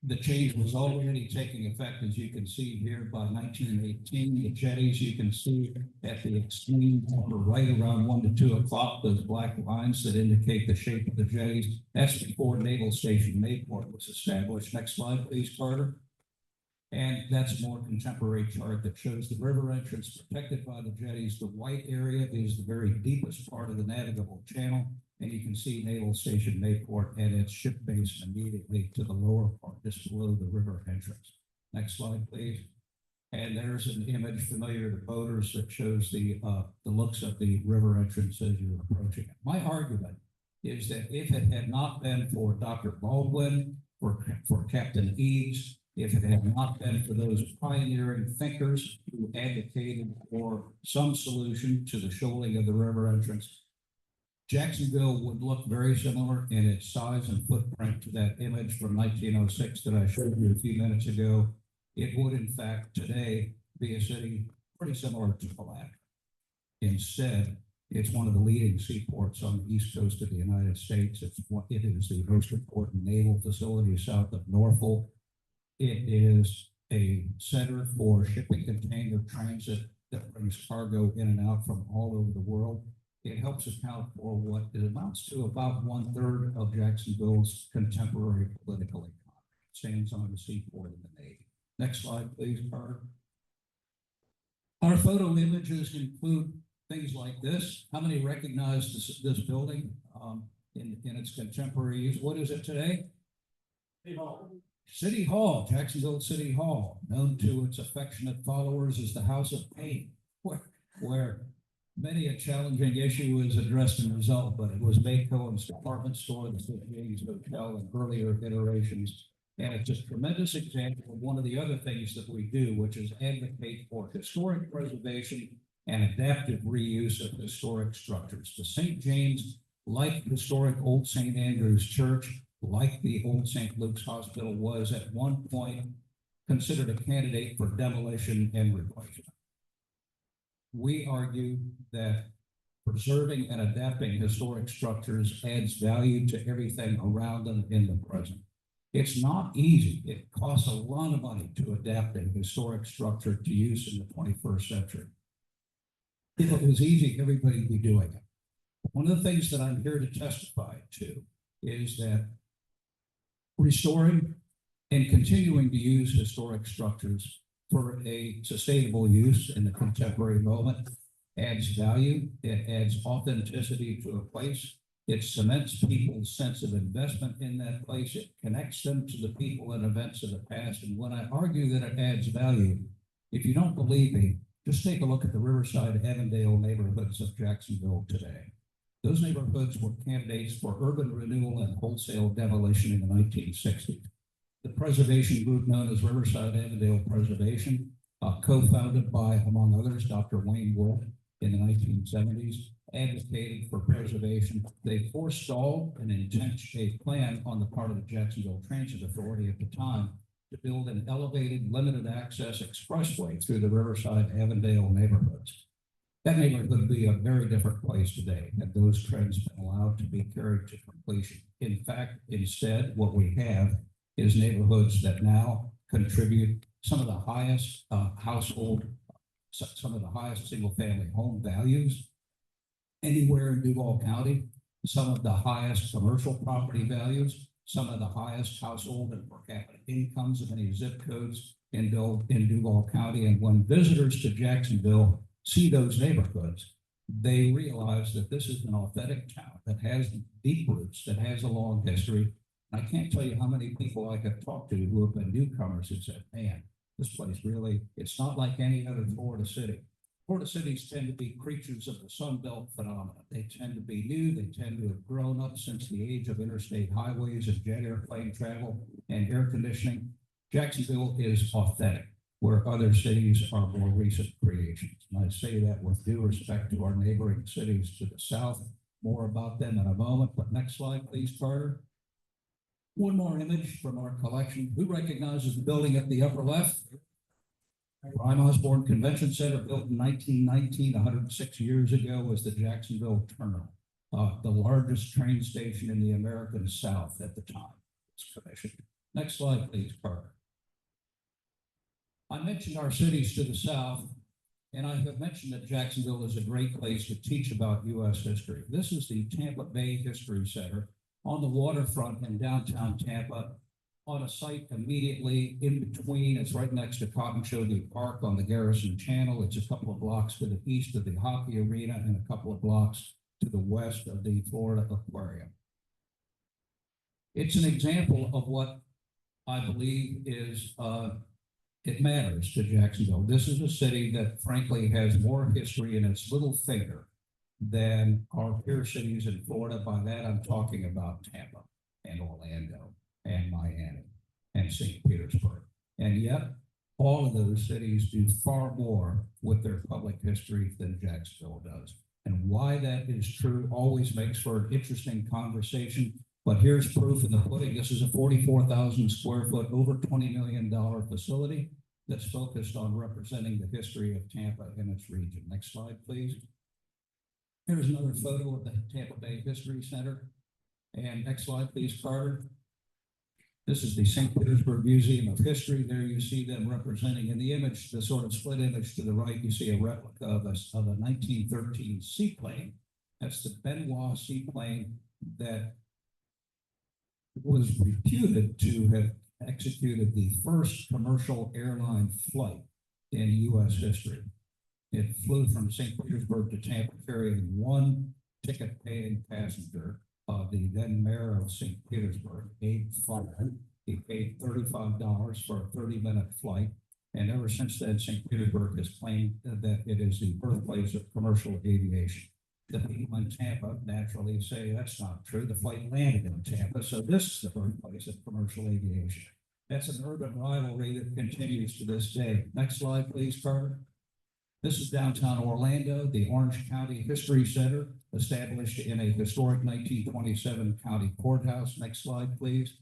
The change was already taking effect, as you can see here, by 1918. The jetties, you can see at the extreme right around 1 to 2 o'clock, those black lines that indicate the shape of the jetties. That's before Naval Station Mayport was established. Next slide, please, Carter. And that's a more contemporary chart that shows the river entrance protected by the jetties. The white area is the very deepest part of the navigable channel. And you can see Naval Station Mayport and its ship base immediately to the lower part, just below the river entrance. Next slide, please. And there's an image familiar to boaters that shows the looks of the river entrance as you're approaching it. My argument is that if it had not been for Dr. Baldwin, for Captain Eads, if it had not been for those pioneering thinkers who advocated for some solution to the shoaling of the river entrance, Jacksonville would look very similar in its size and footprint to that image from 1906 that I showed you a few minutes ago. It would, in fact, today be a city pretty similar to Palatka. Instead, it's one of the leading seaports on the east coast of the United States. It is the most important naval facility south of Norfolk. It is a center for shipping container transit that brings cargo in and out from all over the world. It helps account for what it amounts to about 1/3 of Jacksonville's contemporary political economy. It stands on the seaport and the Navy. Next slide, please, Carter. Our photo images include things like this. How many recognize this building in its contemporary use? What is it today? City Hall, Jacksonville City Hall, known to its affectionate followers as the House of Pain, where many a challenging issue is addressed and resolved, but it was Mayco's department store, the Southjax Hotel, and earlier iterations. And it's a tremendous example of one of the other things that we do, which is advocate for historic preservation and adaptive reuse of historic structures. The St. James, like historic Old St. Andrew's Church, like the old St. Luke's Hospital, was at one point considered a candidate for demolition and replacement. We argue that preserving and adapting historic structures adds value to everything around them in the present. It's not easy. It costs a lot of money to adapt a historic structure to use in the 21st century. If it was easy, everybody would be doing it. One of the things that I'm here to testify to is that restoring and continuing to use historic structures for a sustainable use in the contemporary moment adds value. It adds authenticity to a place. It cements people's sense of investment in that place. It connects them to the people and events of the past. And when I argue that it adds value, if you don't believe me, just take a look at the Riverside, Avondale neighborhoods of Jacksonville today. Those neighborhoods were candidates for urban renewal and wholesale demolition in the 1960s. The preservation group known as Riverside Avondale Preservation, co-founded by, among others, Dr. Wayne Wolf in the 1970s, advocated for preservation. They forestalled an intense plan on the part of the Jacksonville Transit Authority at the time to build an elevated limited access expressway through the Riverside Avondale neighborhoods. That neighborhood would be a very different place today had those trends been allowed to be carried to completion. In fact, instead, what we have is neighborhoods that now contribute some of the highest some of the highest single-family home values anywhere in Duval County, some of the highest commercial property values, some of the highest household and per capita incomes of any zip codes in Duval County. And when visitors to Jacksonville see those neighborhoods, they realize that this is an authentic town that has deep roots, that has a long history. I can't tell you how many people I have talked to who have been newcomers and said, man, this place really, it's not like any other Florida city. Florida cities tend to be creatures of the Sun Belt phenomenon. They tend to be new. They tend to have grown up since the age of interstate highways and jet airplane travel and air conditioning. Jacksonville is authentic, where other cities are more recent creations. And I say that with due respect to our neighboring cities to the south. More about them in a moment, but next slide, please, Carter. One more image from our collection. Who recognizes the building at the upper left? Prime Osborne Convention Center, built in 1919, 106 years ago, was the Jacksonville Terminal, the largest train station in the American South at the time. Next slide, please, Carter. I mentioned our cities to the south, and I have mentioned that Jacksonville is a great place to teach about U.S. history. This is the Tampa Bay History Center on the waterfront in downtown Tampa, on a site immediately in between. It's right next to Cotton Shoji Park on the Garrison Channel. It's a couple of blocks to the east of the hockey arena and a couple of blocks to the west of the Florida Aquarium. It's an example of what I believe is, it matters to Jacksonville. This is a city that frankly has more history in its little finger than our peer cities in Florida. By that, I'm talking about Tampa and Orlando and Miami and St. Petersburg. And yet, all of those cities do far more with their public history than Jacksonville does. And why that is true always makes for an interesting conversation. But here's proof in the pudding. This is a 44,000 square foot, over $20 million facility that's focused on representing the history of Tampa and its region. Next slide, please. Here's another photo of the Tampa Bay History Center. And next slide, please, Carter. This is the St. Petersburg Museum of History. There you see them representing in the image, the sort of split image to the right, you see a replica of a 1913 seaplane. That's the Benoit seaplane that was reputed to have executed the first commercial airline flight in U.S. history. It flew from St. Petersburg to Tampa carrying one ticket-paying passenger. The then mayor of St. Petersburg, Abe Farmer. He paid $35 for a 30-minute flight. And ever since then, St. Petersburg has claimed that it is the birthplace of commercial aviation. The people in Tampa naturally say that's not true. The flight landed in Tampa, so this is the birthplace of commercial aviation. That's an urban rivalry that continues to this day. Next slide, please, Carter. This is downtown Orlando, the Orange County History Center, established in a historic 1927 county courthouse. Next slide, please.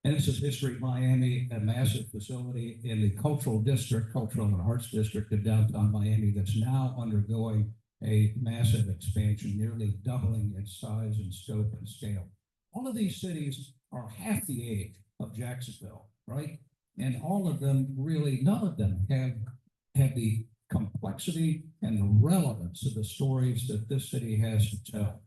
And this is History Miami, a massive facility in the cultural and arts district of downtown Miami that's now undergoing a massive expansion, nearly doubling its size and scope and scale. All of these cities are half the age of Jacksonville, right? And all of them really, none of them have the complexity and the relevance of the stories that this city has to tell.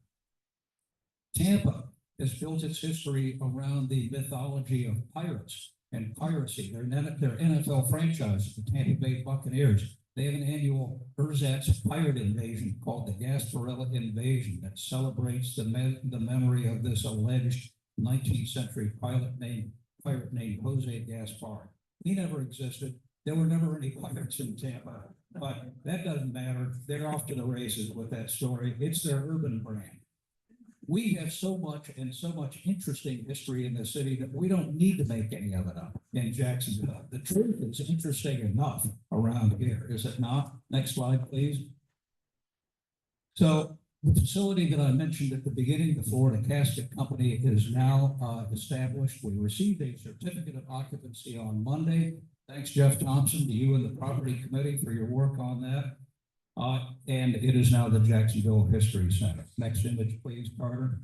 Tampa has built its history around the mythology of pirates and piracy. Their NFL franchise, the Tampa Bay Buccaneers, They have an annual ersatz pirate invasion called the Gasparilla Invasion that celebrates the memory of this alleged 19th century pirate named Jose Gaspar. He never existed. There were never any pirates in Tampa, but that doesn't matter. They're off to the races with that story. It's their urban brand. We have so much interesting history in the city that we don't need to make any of it up in Jacksonville. The truth is interesting enough around here, is it not? Next slide, please. So the facility that I mentioned at the beginning, the Florida Casket Company, is now established. We received a certificate of occupancy on Monday. Thanks, Jeff Thompson, to you and the property committee for your work on that. And it is now the Jacksonville History Center. Next image, please, Carter.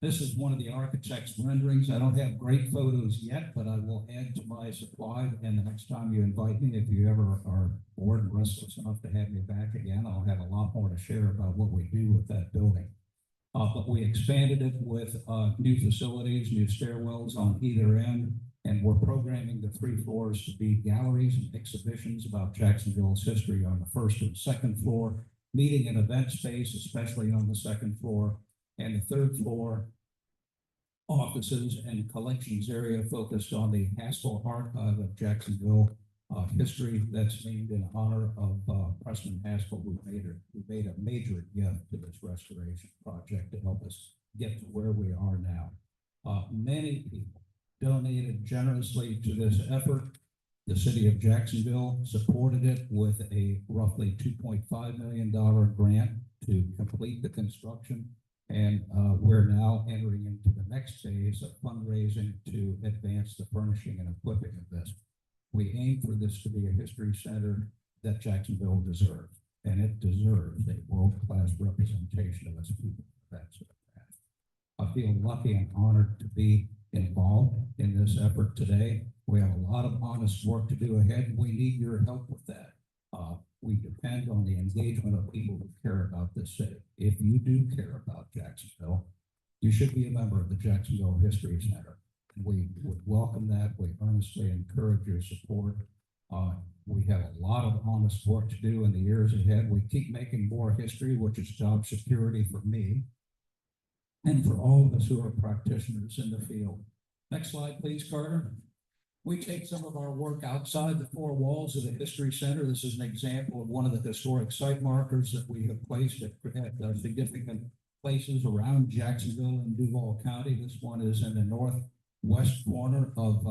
This is one of the architect's renderings. I don't have great photos yet, but I will add to my supply. And the next time you invite me, if you ever are bored and restless enough to have me back again, I'll have a lot more to share about what we do with that building. But we expanded it with new facilities, new stairwells on either end, and we're programming the 3 floors to be galleries and exhibitions about Jacksonville's history on the 1st and 2nd floor, meeting and event space, especially on the 2nd floor, and the 3rd floor, offices and collections area focused on the Haskell Archive of Jacksonville history that's named in honor of Preston Haskell, who made a major gift to this restoration project to help us get to where we are now. Many people donated generously to this effort. The city of Jacksonville supported it with a roughly $2.5 million grant to complete the construction. And we're now entering into the next phase of fundraising to advance the furnishing and equipping of this. We aim for this to be a history center that Jacksonville deserves, and it deserves a world-class representation of its people. That's it. I feel lucky and honored to be involved in this effort today. We have a lot of honest work to do ahead. We need your help with that. We depend on the engagement of people who care about this city. If you do care about Jacksonville, you should be a member of the Jacksonville History Center. We would welcome that. We earnestly encourage your support. We have a lot of honest work to do in the years ahead. We keep making more history, which is job security for me and for all of us who are practitioners in the field. Next slide, please, Carter. We take some of our work outside the 4 walls of the History Center. This is an example of one of the historic site markers that we have placed at significant places around Jacksonville and Duval County. This one is in the northwest corner of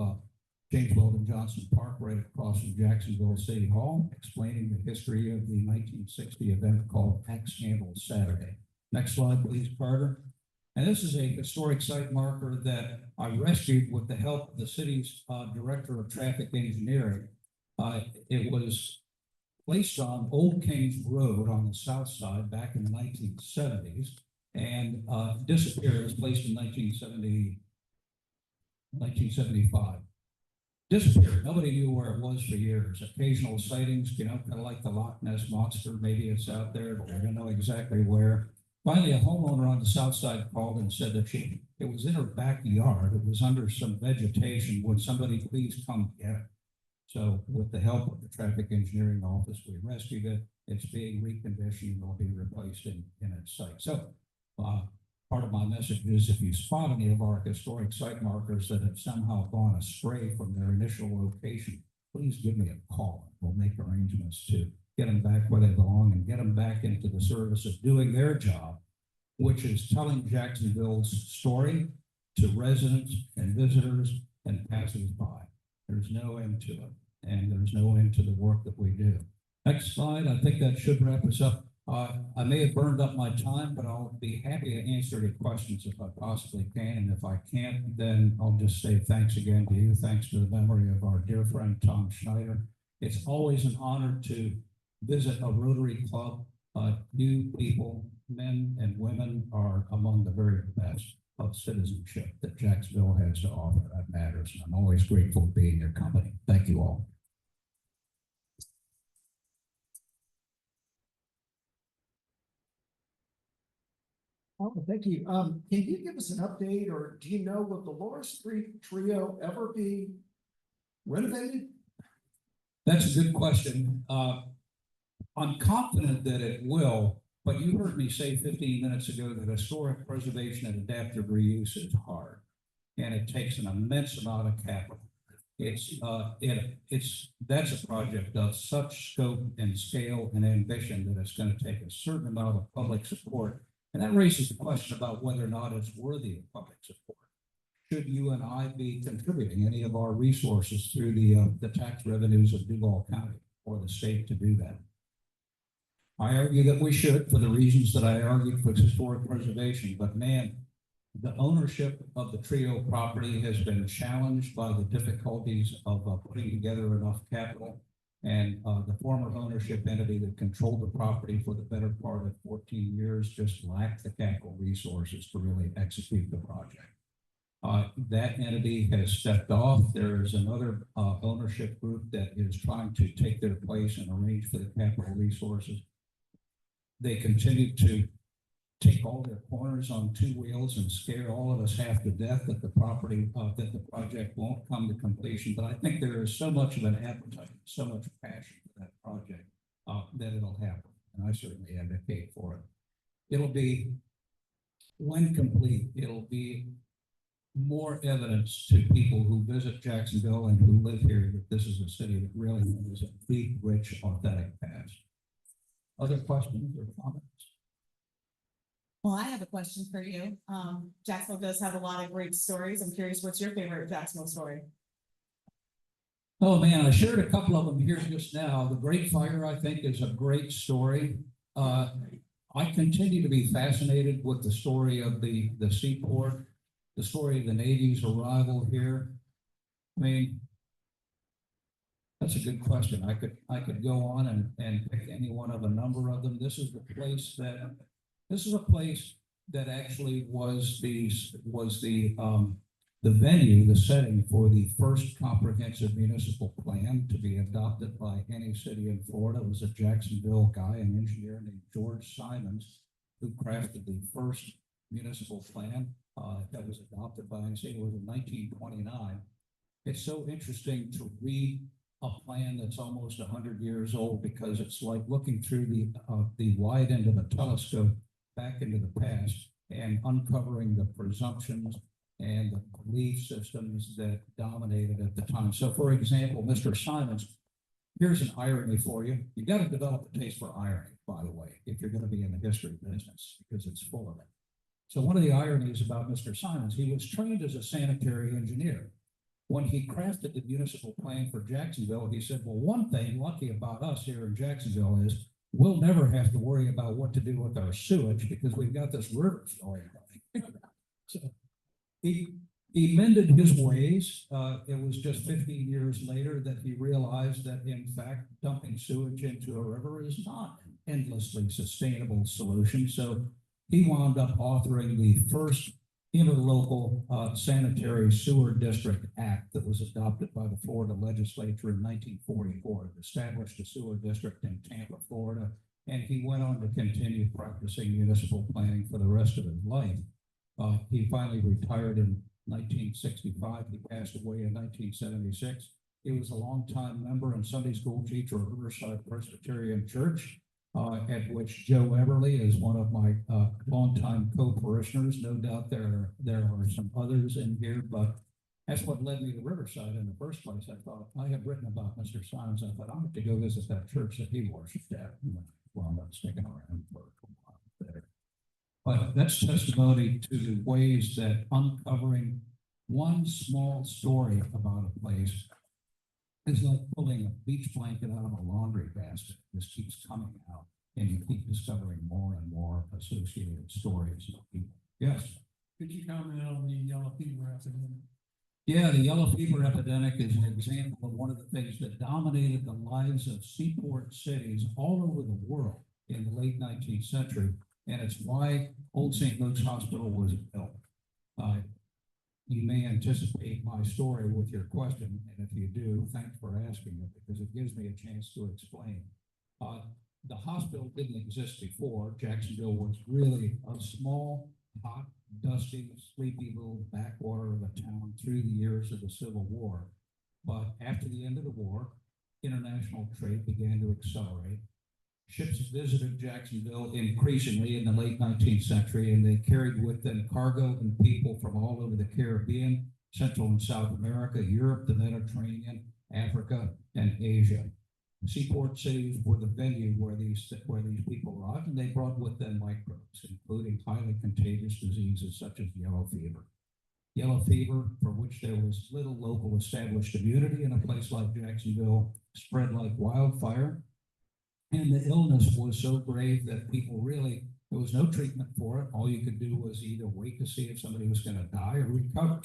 James Weldon Johnson Park, right across from Jacksonville City Hall, explaining the history of the 1960 event called Axe Handle Saturday. Next slide, please, Carter. And this is a historic site marker that I rescued with the help of the city's Director of Traffic Engineering. It was placed on Old Kings Road on the south side back in the 1970s and disappeared. It was placed in 1975. Disappeared. Nobody knew where it was for years. Occasional sightings, kind of like the Loch Ness Monster. Maybe it's out there, but we don't know exactly where. Finally, a homeowner on the south side called and said that it was in her backyard. It was under some vegetation. Would somebody please come get it? So with the help of the traffic engineering office, we rescued it. It's being reconditioned and will be replaced in its site. So part of my message is if you spot any of our historic site markers that have somehow gone astray from their initial location, please give me a call. We'll make arrangements to get them back where they belong and get them back into the service of doing their job, which is telling Jacksonville's story to residents and visitors and passers-by. There's no end to it, and there's no end to the work that we do. Next slide. I think that should wrap us up. I may have burned up my time, but I'll be happy to answer any questions if I possibly can. And if I can't, then I'll just say thanks again to you. Thanks to the memory of our dear friend, Tom Schneider. It's always an honor to visit a Rotary Club. New people, men and women, are among the very best of citizenship that Jacksonville has to offer. That matters. And I'm always grateful to be in your company. Thank you all. Oh, thank you. Can you give us an update, or do you know, will the Laura Street Trio ever be renovated? That's a good question. I'm confident that it will, but you heard me say 15 minutes ago that historic preservation and adaptive reuse is hard. And it takes an immense amount of capital. That's a project of such scope and scale and ambition that it's going to take a certain amount of public support. And that raises the question about whether or not it's worthy of public support. Should you and I be contributing any of our resources through the tax revenues of Duval County or the state to do that? I argue that we should, for the reasons that I argued for historic preservation, but man, the ownership of the Trio property has been challenged by the difficulties of putting together enough capital. And the former ownership entity that controlled the property for the better part of 14 years just lacked the capital resources to really execute the project. That entity has stepped off. There is another ownership group that is trying to take their place and arrange for the capital resources. They continue to take all their corners on two wheels and scare all of us half to death that the project won't come to completion. But I think there is so much of an appetite, so much passion for that project that it'll happen. And I certainly advocate for it. It'll be, when complete, it'll be more evidence to people who visit Jacksonville and who live here that this is a city that really has a deep, rich, authentic past. Other questions or comments? Well, I have a question for you. Jacksonville does have a lot of great stories. I'm curious, what's your favorite Jacksonville story? Oh, man, I shared a couple of them here just now. The Great Fire, I think, is a great story. I continue to be fascinated with the story of the seaport, the story of the Navy's arrival here. I mean, that's a good question. I could go on and pick any one of a number of them. This is a place that actually was the venue, the setting for the first comprehensive municipal plan to be adopted by any city in Florida. It was a Jacksonville guy, an engineer named George Simons, who crafted the first municipal plan that was adopted by any city. It was in 1929. It's so interesting to read a plan that's almost 100 years old because it's like looking through the wide end of a telescope back into the past and uncovering the presumptions and the belief systems that dominated at the time. So, for example, Mr. Simons, here's an irony for you. You got to develop a taste for irony, by the way, if you're going to be in the history business, because it's full of it. So one of the ironies about Mr. Simons, he was trained as a sanitary engineer. When he crafted the municipal plan for Jacksonville, he said, well, one thing lucky about us here in Jacksonville is we'll never have to worry about what to do with our sewage because we've got this river flowing. So he mended his ways. It was just 15 years later that he realized that, in fact, dumping sewage into a river is not an endlessly sustainable solution. So he wound up authoring the first interlocal sanitary sewer district act that was adopted by the Florida legislature in 1944. It established a sewer district in Tampa, Florida, and he went on to continue practicing municipal planning for the rest of his life. He finally retired in 1965. He passed away in 1976. He was a longtime member and Sunday school teacher of Riverside Presbyterian Church, at which Joe Everly is one of my longtime co-parishioners. No doubt there are some others in here, but that's what led me to Riverside in the first place. I thought, I had written about Mr. Simons. I thought, I'm going to go visit that church that he worshipped at. Well, I'm not sticking around for a while there. But that's testimony to the ways that uncovering one small story about a place is like pulling a beach blanket out of a laundry basket. It just keeps coming out, and you keep discovering more and more associated stories of people. Yes. Could you comment on the yellow fever epidemic? Yeah, the yellow fever epidemic is an example of one of the things that dominated the lives of seaport cities all over the world in the late 19th century, and it's why Old St. Luke's Hospital was built. You may anticipate my story with your question, and if you do, thanks for asking it because it gives me a chance to explain. The hospital didn't exist before. Jacksonville was really a small, hot, dusty, sleepy little backwater of a town through the years of the Civil War. But after the end of the war, international trade began to accelerate. ships visited Jacksonville increasingly in the late 19th century, and they carried with them cargo and people from all over the Caribbean, Central and South America, Europe, the Mediterranean, Africa, and Asia. Seaport cities were the venue where these people arrived, and they brought with them microbes, including highly contagious diseases such as yellow fever. Yellow fever, for which there was little local established immunity in a place like Jacksonville, spread like wildfire. And the illness was so grave that people really, there was no treatment for it. All you could do was either wait to see if somebody was going to die or recover.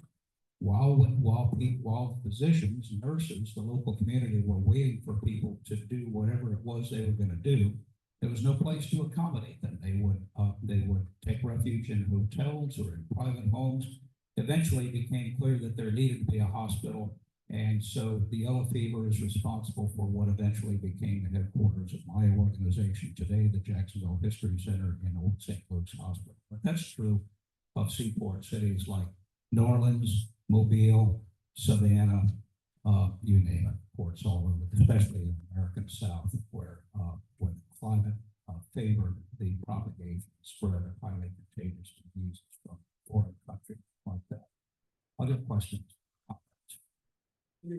While physicians, nurses, the local community were waiting for people to do whatever it was they were going to do, there was no place to accommodate them. They would take refuge in hotels or in private homes. Eventually, it became clear that there needed to be a hospital, and so the yellow fever is responsible for what eventually became the headquarters of my organization today, the Jacksonville History Center and Old St. Luke's Hospital. But that's true of seaport cities like New Orleans, Mobile, Savannah, you name it, ports all over, especially in the American South, where when climate favored the propagation and spread of highly contagious diseases from foreign countries like that. Other questions? Quick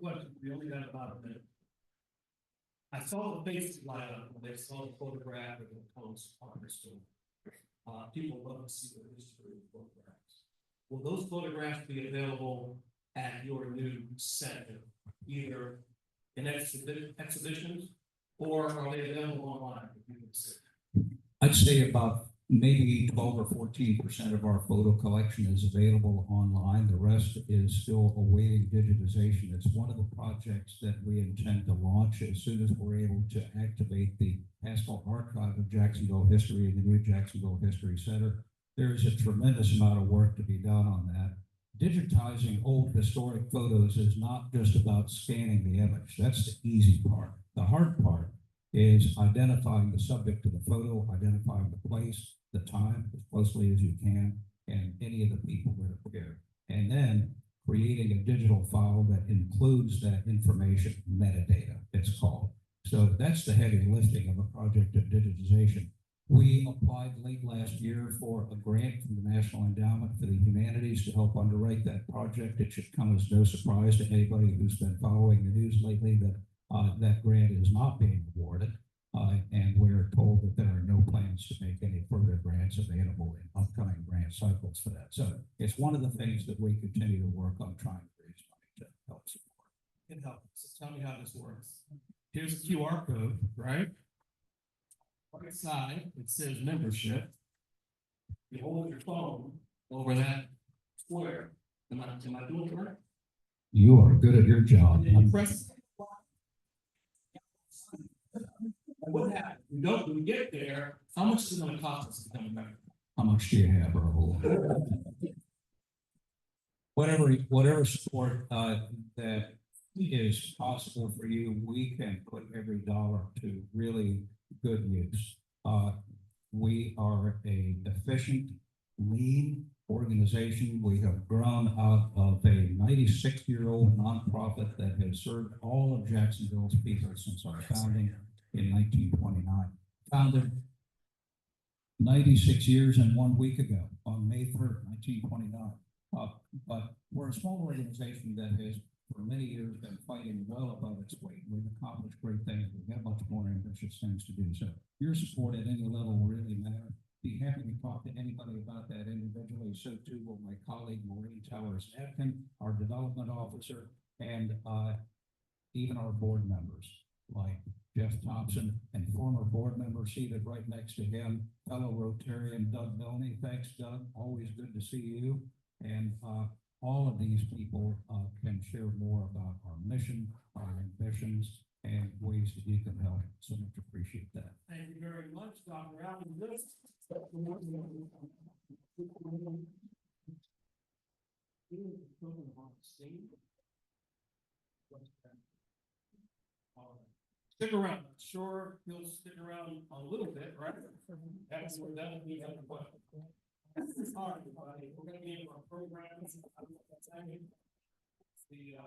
question, we only got about a minute. I saw the faces light up when they saw the photograph of the post on the store. People love to see the history of photographs. Will those photographs be available at your new center, either in exhibitions, or are they available online? I'd say about maybe 12 or 14% of our photo collection is available online. The rest is still awaiting digitization. It's one of the projects that we intend to launch as soon as we're able to activate the Haskell Archive of Jacksonville History in the new Jacksonville History Center. There is a tremendous amount of work to be done on that. Digitizing old historic photos is not just about scanning the image. That's the easy part. The hard part is identifying the subject of the photo, identifying the place, the time as closely as you can, and any of the people that appear. And then creating a digital file that includes that information, metadata, it's called. So that's the heavy lifting of a project of digitization. We applied late last year for a grant from the National Endowment for the Humanities to help underwrite that project. It should come as no surprise to anybody who's been following the news lately that that grant is not being awarded, and we're told that there are no plans to make any further grants available in upcoming grant cycles for that. So it's one of the things that we continue to work on trying to raise money to help support. It helps. So tell me how this works. Here's a QR code, right? On the side, it says membership. You hold your phone over that square. Am I doing it right? You are good at your job. And you press. And what happens? When we get there, how much is it going to cost us to become a member? How much do you have, Raul? Whatever support that is possible for you, we can put every dollar to really good use. We are a efficient, lean organization. We have grown out of a 96-year-old nonprofit that has served all of Jacksonville's people since our founding in 1929. Founded 96 years and 1 week ago on May 3rd, 1929. But we're a small organization that has for many years been fighting well above its weight. We've accomplished great things. We have much more ambitious things to do. So your support at any level really matters. Be happy to talk to anybody about that individually. So too will my colleague Maureen Towers-Atkin, our development officer, and even our board members like Jeff Thompson and former board member seated right next to him, fellow Rotarian Doug Milne. Thanks, Doug. Always good to see you. And all of these people can share more about our mission, our ambitions, and ways that you can help. So much appreciate that. Thank you very much, Dr. Allen. Bliss. Stick around. Sure, you'll stick around a little bit, right? That'll be another question. All right, everybody, we're gonna be in our programs. The,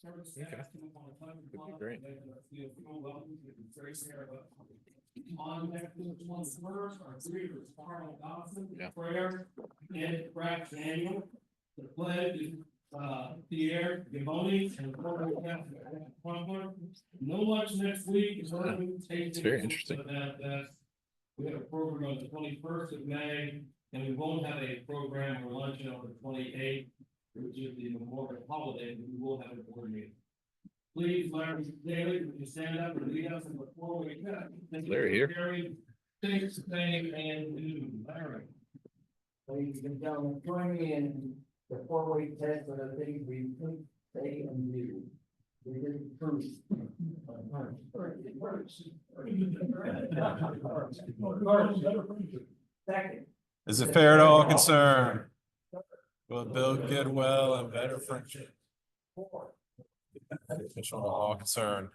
service staff, Would be great. Very fair, but on next to the 21st, our leaders, Carl Dawson, Yeah. prayer, and Brad Daniel. The pledge is, Pierre Gavoni and the program Crumpler. No lunch next week. It's very interesting. We have a program on the 21st of May, and we won't have a program or luncheon on the 28th, which is the Memorial holiday, but we will have a board meeting. Please, Larry Daly, would you stand up and lead us in the floor? Larry here. Thanks, name and do, Larry. Ladies and gentlemen, join me in the four-way test of the things we think, say, and do. We did the truth. Second. Is it fair to all concerned? Will it build goodwill and better friendship? Beneficial to all concerned.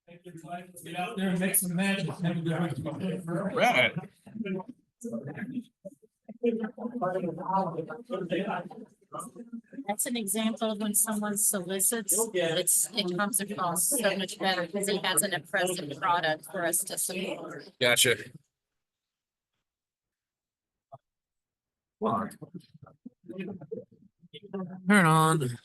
Let's get out there and make some magic. Right. That's an example of when someone solicits, it comes across so much better because he has an impressive product for us to support. Gotcha. Turn on.